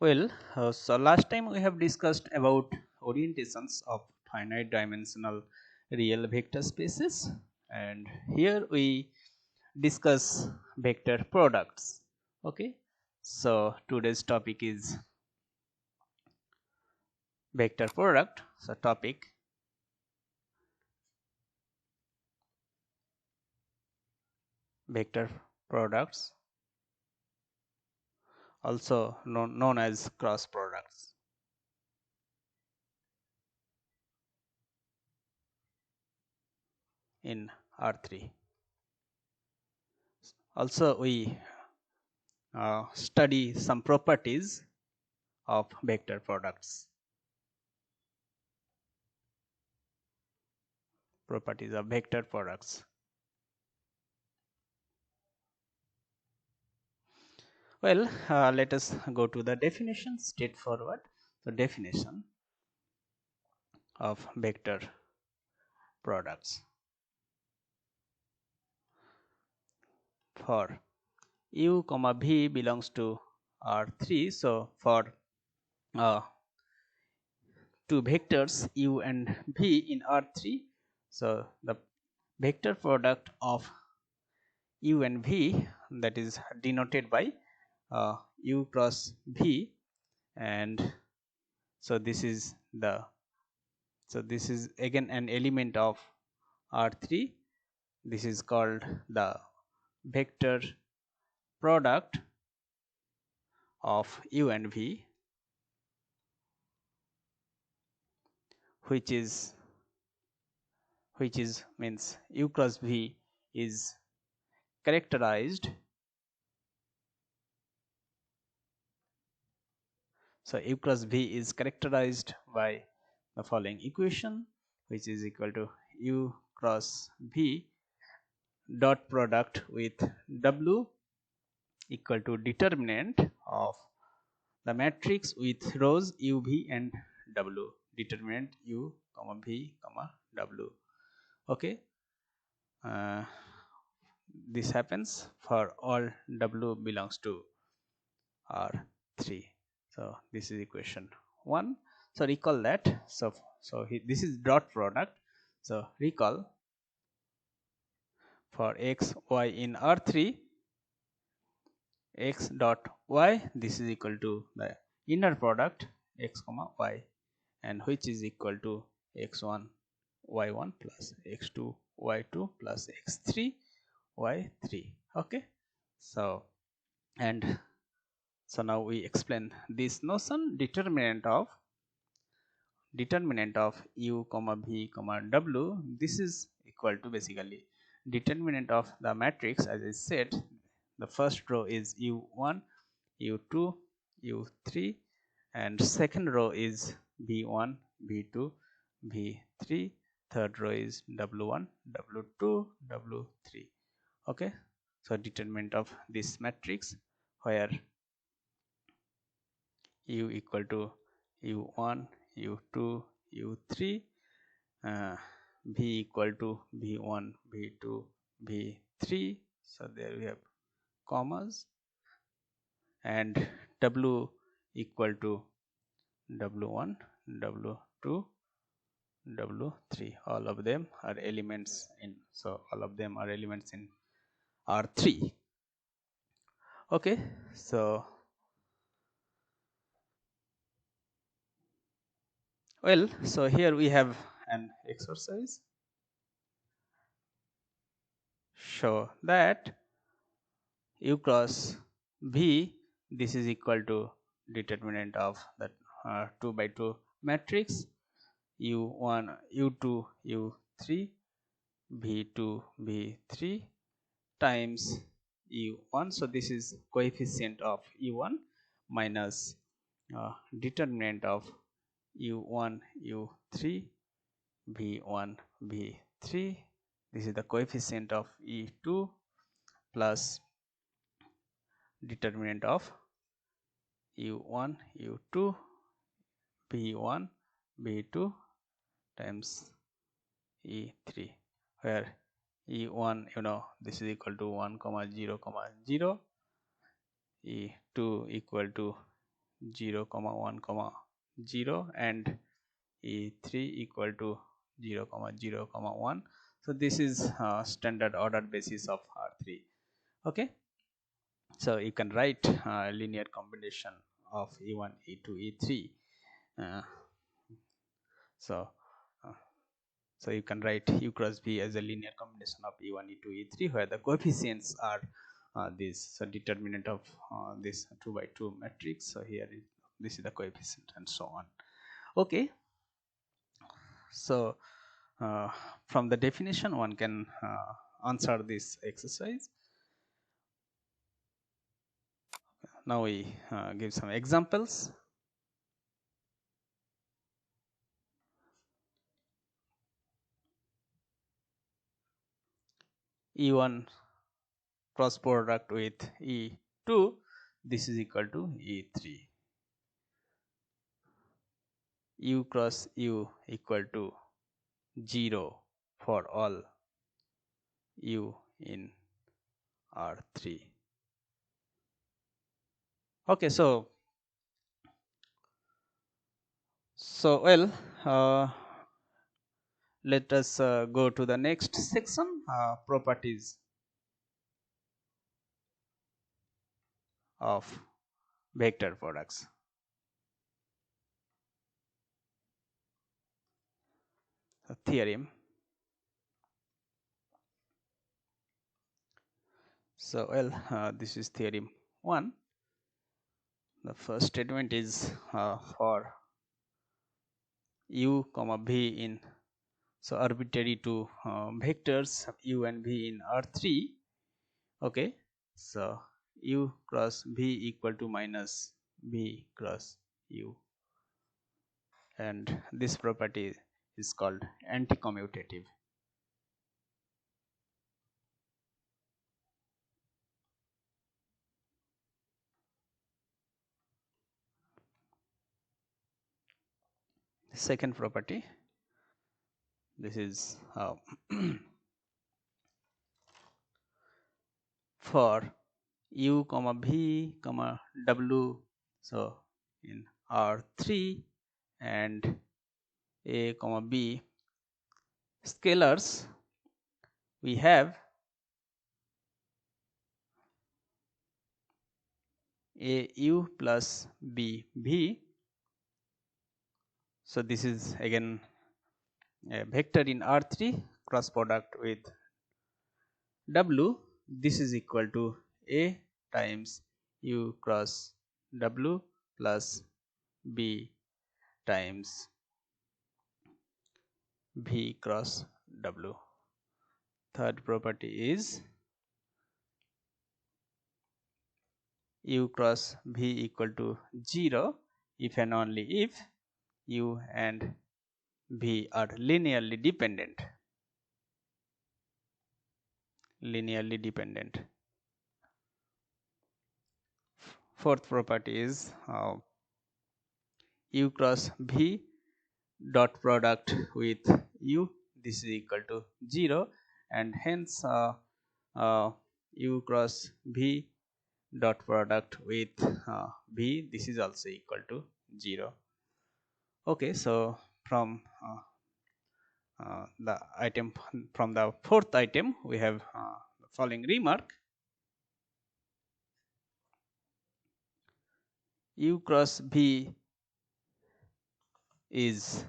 So last time we have discussed about orientations of finite dimensional real vector spaces, and here we discuss vector products. Okay, so today's topic is vector product. So topic vector products, also known as cross products in R3. Also we study some properties of vector products. Properties of vector products. Let us go to the definition straightforward. The definition of vector products for u comma v belongs to R3. So for uh, two vectors u and v in R3, so the vector product of u and v, that is denoted by u cross v, and so this is again an element of R3. This is called the vector product of u and v, which means u cross v is characterized. So u cross v is characterized by the following equation, which is equal to u cross v dot product with w equal to determinant of the matrix with rows u, v and w. Determinant u comma v comma w. Okay, this happens for all w belongs to R3. So this is equation 1. So recall that. This is dot product. So recall for x y in R3, x dot y, this is equal to the inner product x comma y, and which is equal to x1 y1 plus x2 y2 plus x3 y3. Okay, so and so now we explain this notion. Determinant of u comma v comma w, this is equal to basically determinant of the matrix. As I said, the first row is u1, u2, u3, and second row is v1, v2, v3, third row is w1, w2, w3. Okay, so determinant of this matrix where u equal to u1, u2, u3, v equal to v1, v2, v3. So there we have commas, and w equal to w1, w2, w3. All of them are elements in, so all of them are elements in R3. Okay, so so here we have an exercise. Show that u cross v, this is equal to determinant of that 2 by 2 matrix u1, u2, u3, v2, v3 times u1. So this is coefficient of u1 minus determinant of u1, u3, v1, v3. This is the coefficient of e2 plus determinant of u1, u2, v1, v2 times e3, where e1, this is equal to 1 comma 0 comma 0, e2 equal to 0 comma 1 comma 0 and E3 equal to 0 comma 0 comma 1. So this is standard order basis of R3. Okay, so you can write linear combination of E1, E2, E3. uh, so uh, so you can write U cross V as a linear combination of E1, E2, E3 where the coefficients are this. So determinant of this 2 by 2 matrix. So here is, this is the coefficient and so on. Okay, so from the definition one can answer this exercise. Now we give some examples. E1 cross product with E2, this is equal to E3. U cross U equal to 0 for all U in R3. Okay, so well, let us go to the next section, properties of vector products. Theorem. So well, this is theorem 1. The first statement is for u comma v in, so arbitrary two vectors u and v in R3. Okay, so u cross v equal to minus v cross u, and this property is called anti-commutative. Second property, this is for u comma v comma w, so in R3 and a comma b scalars, we have a u plus b v. So this is again a vector in R3 cross product with w. This is equal to a times u cross w plus b times v cross w. Third property is u cross v equal to 0 if and only if u and v are linearly dependent. Fourth property is u cross v dot product with u, this is equal to 0, and hence u cross v dot product with v, this is also equal to 0. Okay, so from the item, from the fourth item, we have the following remark: u cross v is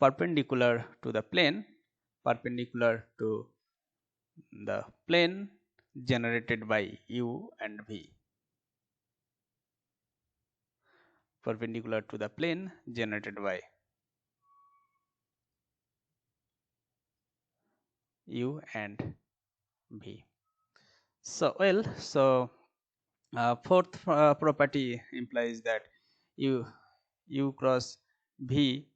perpendicular to the plane generated by u and v. Perpendicular to the plane generated by u and v. So well, so fourth property implies that u cross v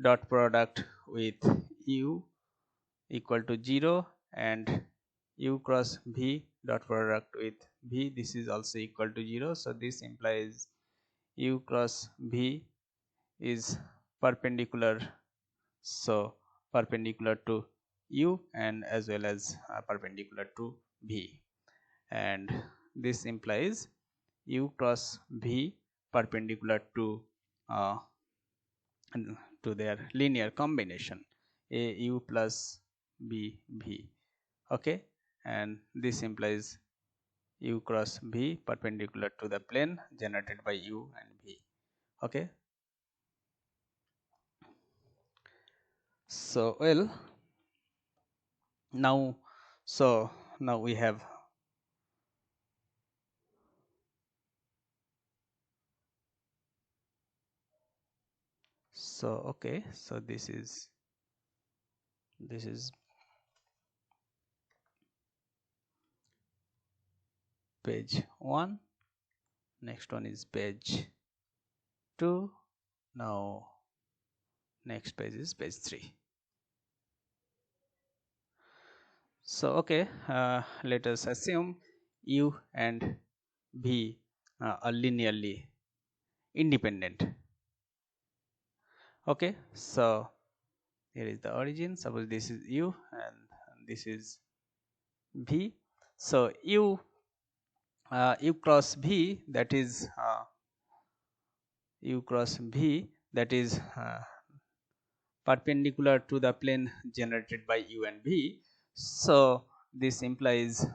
dot product with u equal to 0 and u cross v dot product with v, this is also equal to 0. So this implies u cross v is perpendicular, so perpendicular to u and as well as perpendicular to v, and this implies u cross v perpendicular uh, to their linear combination a u plus b v. Okay, and this implies u cross v perpendicular to the plane generated by u and v. Okay, so well, now now we have okay, so this is page 1, next one is page 2, now next page is page 3. So okay, let us assume u and v are linearly independent. Okay, so here is the origin. Suppose this is u and this is v. So u cross v, that is u cross v, that is perpendicular to the plane generated by u and v. So this implies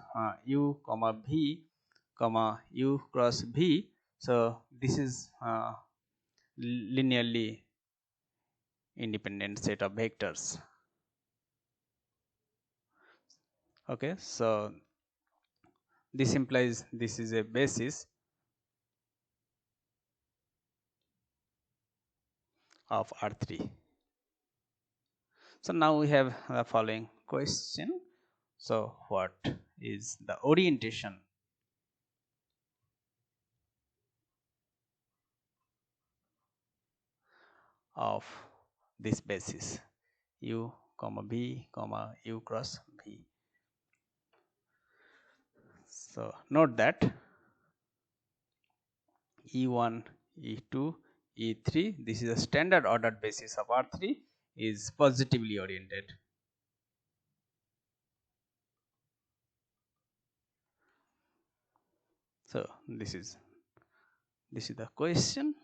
u comma v comma u cross v. So this is linearly independent set of vectors. Okay, so this implies this is a basis of R3. So now we have the following question. So what is the orientation of this basis u comma v comma u cross v? So note that E1, E2, E3, this is a standard ordered basis of R3, is positively oriented. So this is the question.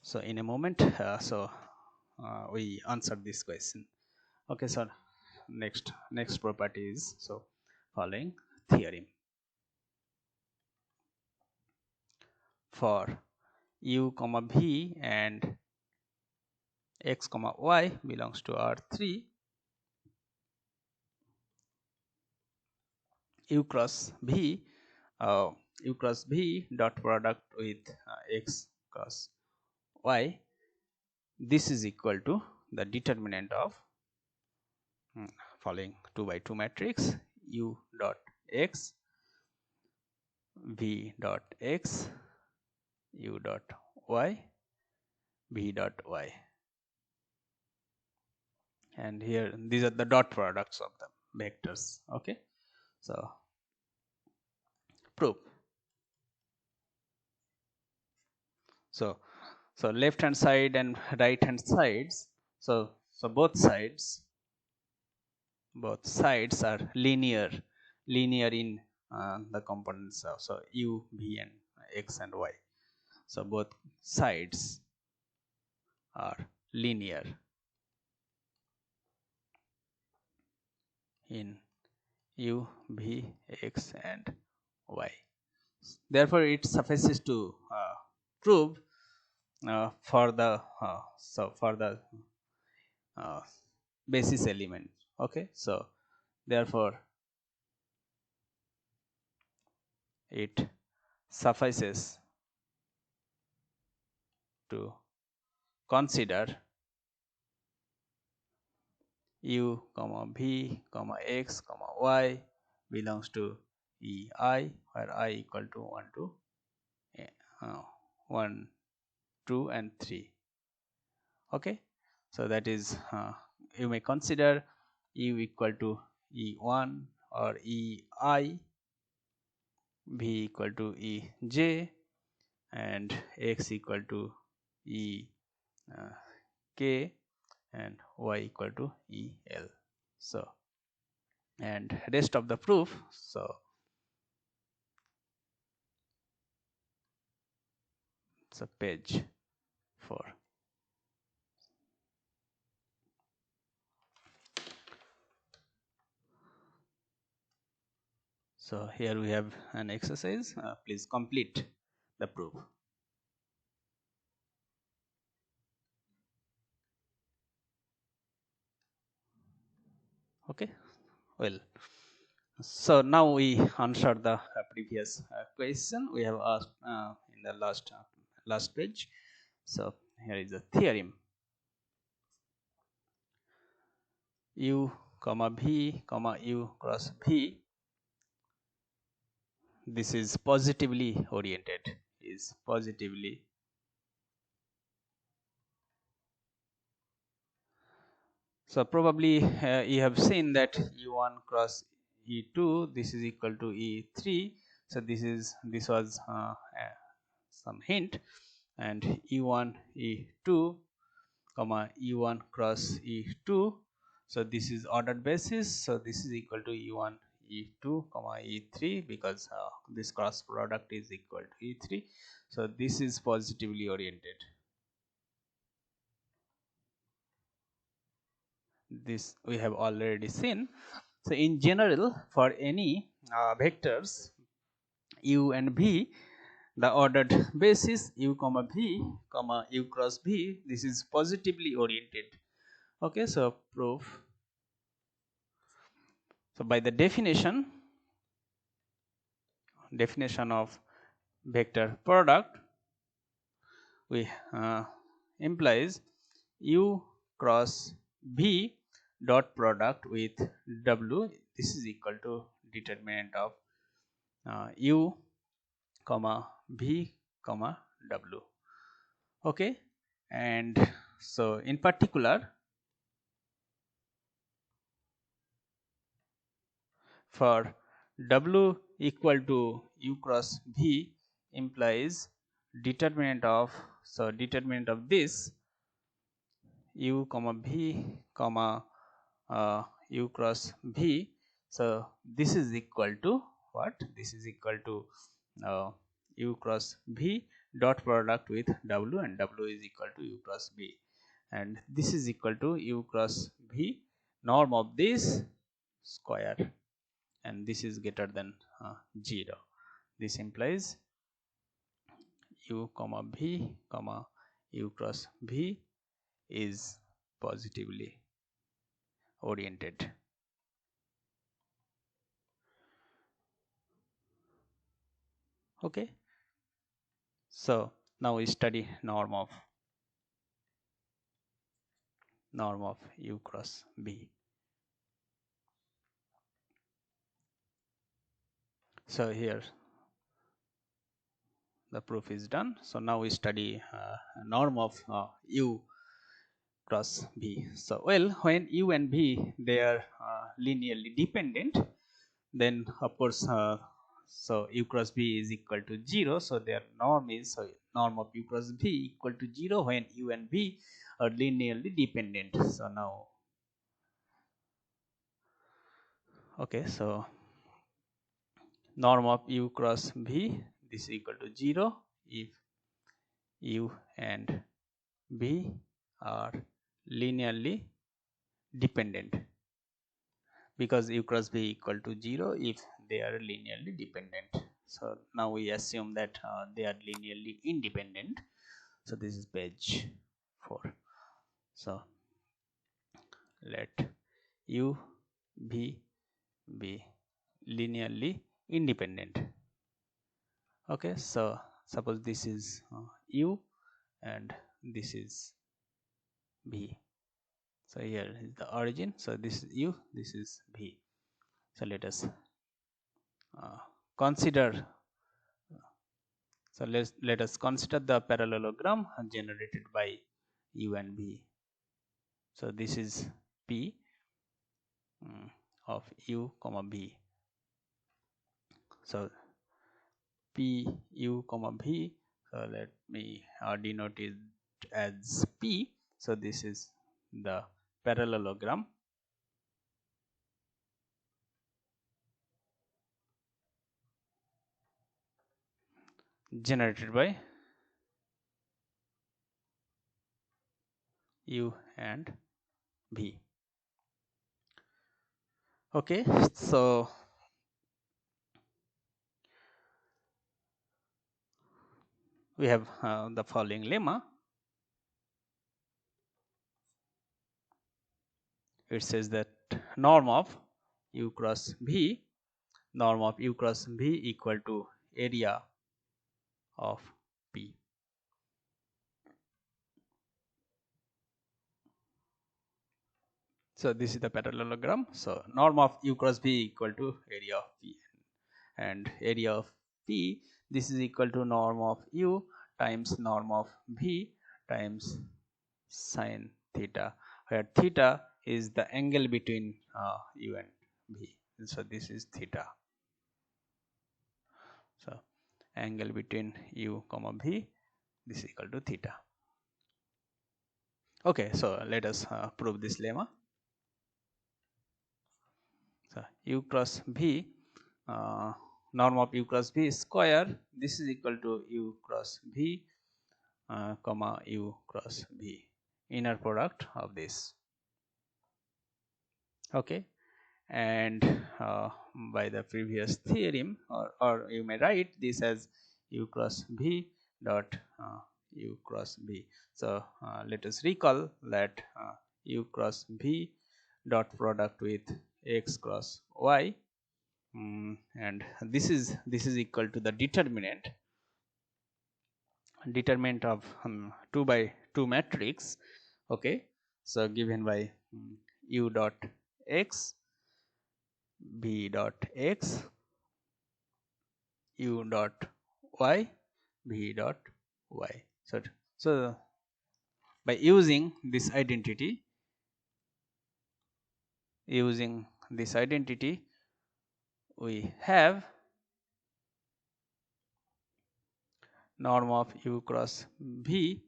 So in a moment, we answer this question. Okay, so next property is following theorem. For u comma v and x comma y belongs to R3, u cross v dot product with x cross y, this is equal to the determinant of following 2 by 2 matrix u dot x v dot x u dot y v dot y, and here these are the dot products of the vectors. Okay, so proof. So left hand side and right hand sides, so both sides are linear in the components of u v and x and y. So both sides are linear in u v x and y. Therefore it suffices to prove for the basis element. Okay, so therefore it suffices to consider u comma v comma x comma y belongs to ei, where I equal to 1 to 1 2 and 3. Okay, so that is you may consider u equal to e1 or ei, v equal to ej, and x equal to e k, and y equal to el. So and rest of the proof, so So page 4. So here we have an exercise. Please complete the proof. Okay. Well, so now we answer the previous question we have asked in the last page. So here is the theorem. U comma v comma u cross v, this is positively oriented, is positively. So probably you have seen that u1 cross e2, this is equal to e3. So this was some hint, and e1 e2 comma e1 cross e2, so this is ordered basis. So this is equal to e1 e2 comma e3, because this cross product is equal to e3. So this is positively oriented. This we have already seen. So in general, for any vectors u and v, the ordered basis u comma v comma u cross v, this is positively oriented. Okay, so proof. So by the definition of vector product, we implies u cross v dot product with w, this is equal to determinant of u comma v comma w. Okay, and so in particular for w equal to u cross v implies determinant of, so determinant of this u comma v comma u cross v, so this is equal to what? This is equal to u cross v dot product with w, and w is equal to u cross v, and this is equal to u cross v norm of this square, and this is greater than 0. This implies u comma v comma u cross v is positively oriented. Okay, so now we study norm of u cross v. So here the proof is done. So now we study norm of u cross v. So well, when u and v they are linearly dependent, then of course so u cross v is equal to 0. So their norm is, so norm of u cross v equal to 0 when u and v are linearly dependent. So now okay, so norm of u cross v, this is equal to 0 if u and v are linearly dependent, because u cross v equal to 0 if they are linearly dependent. So now we assume that they are linearly independent. So this is page 4. So let u v be linearly independent. Okay, so suppose this is u and this is v. So here is the origin. So this is u, this is v. So let us consider. So let us consider the parallelogram generated by u and v. So this is p of u comma v. So p u comma v. So let me denote it as p. So this is the parallelogram generated by u and v. Okay, so we have the following lemma. It says that norm of u cross v, norm of u cross v equal to area of P. So this is the parallelogram. So norm of u cross v equal to area of P, and area of P, this is equal to norm of u times norm of v times sine theta, where theta is the angle between u and v. So this is theta. So angle between u comma v, this is equal to theta. Okay, so let us prove this lemma. So u cross v, norm of u cross v square, this is equal to u cross v comma u cross v, inner product of this. Okay, and by the previous theorem, or you may write this as u cross v dot u cross v. So let us recall that u cross v dot product with x cross y, and this is equal to the determinant of 2 by 2 matrix. Okay, so given by u dot x, v dot x, u dot y, v dot y. So by using this identity, we have norm of u cross v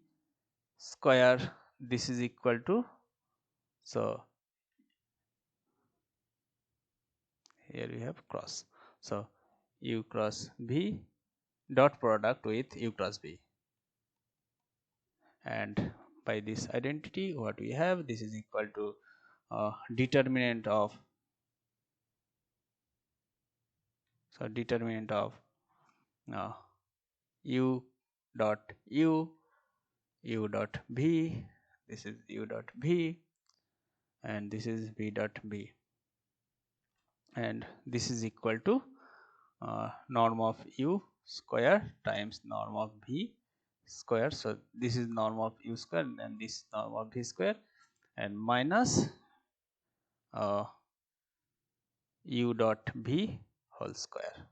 square, this is equal to, so here we have cross, so u cross v dot product with u cross v, and by this identity what we have, this is equal to determinant of, so determinant of u dot u dot v, this is u dot v, and this is v dot v, and this is equal to norm of u square times norm of v square. So this is norm of u square and this norm of v square, and minus u dot v whole square,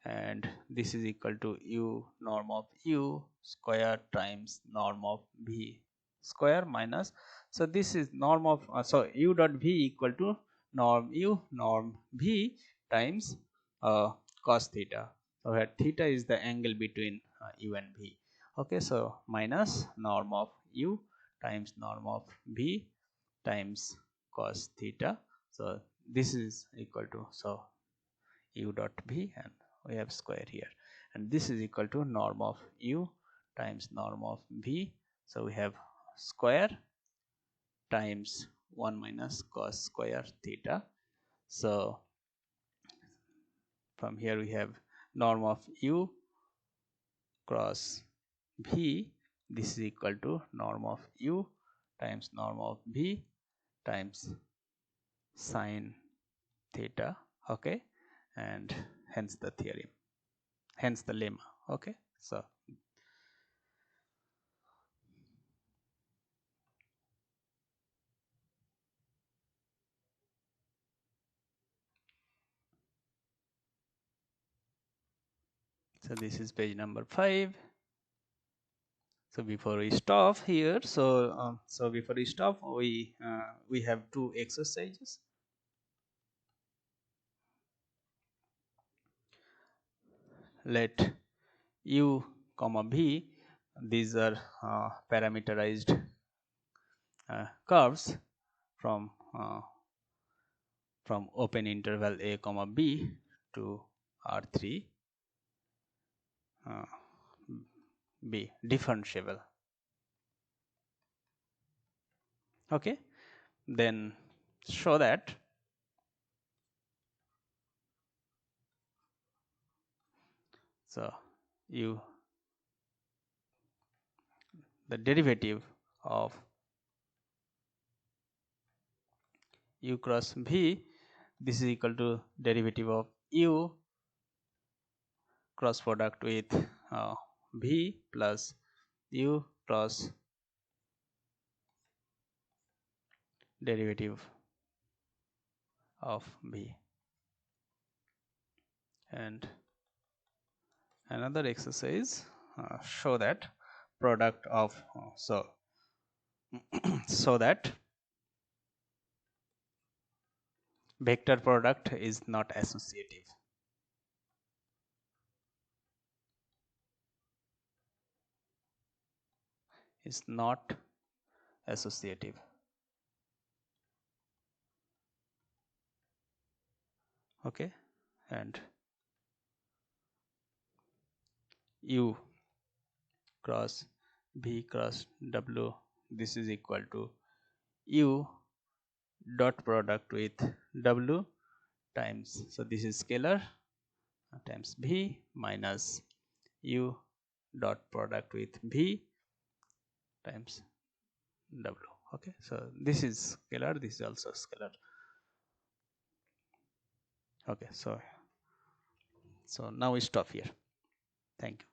and this is equal to u norm of u square times norm of v square minus, so this is norm of so u dot v equal to norm u norm v times cos theta, so where theta is the angle between u and v. Okay, so minus norm of u times norm of v times cos theta, so this is equal to, so u dot v, and we have square here, and this is equal to norm of u times norm of v, so we have square times 1 minus cos square theta. So from here we have norm of u cross v, this is equal to norm of u times norm of v times sine theta. Okay, and hence the theorem, hence the lemma. Okay, so this is page number 5. So before we stop here, so before we stop, we have two exercises. Let u comma v, these are parameterized curves from open interval a comma b to R3 be differentiable. Okay, then show that so you the derivative of u cross v, this is equal to derivative of u cross product with v plus u cross derivative of v. And another exercise, show that product of so that vector product is not associative. Is not associative. Okay, and u cross v cross w, this is equal to u dot product with w times, so this is scalar, times v minus u dot product with v times w. Okay, so this is scalar, this is also scalar. Okay, so now we stop here. Thank you.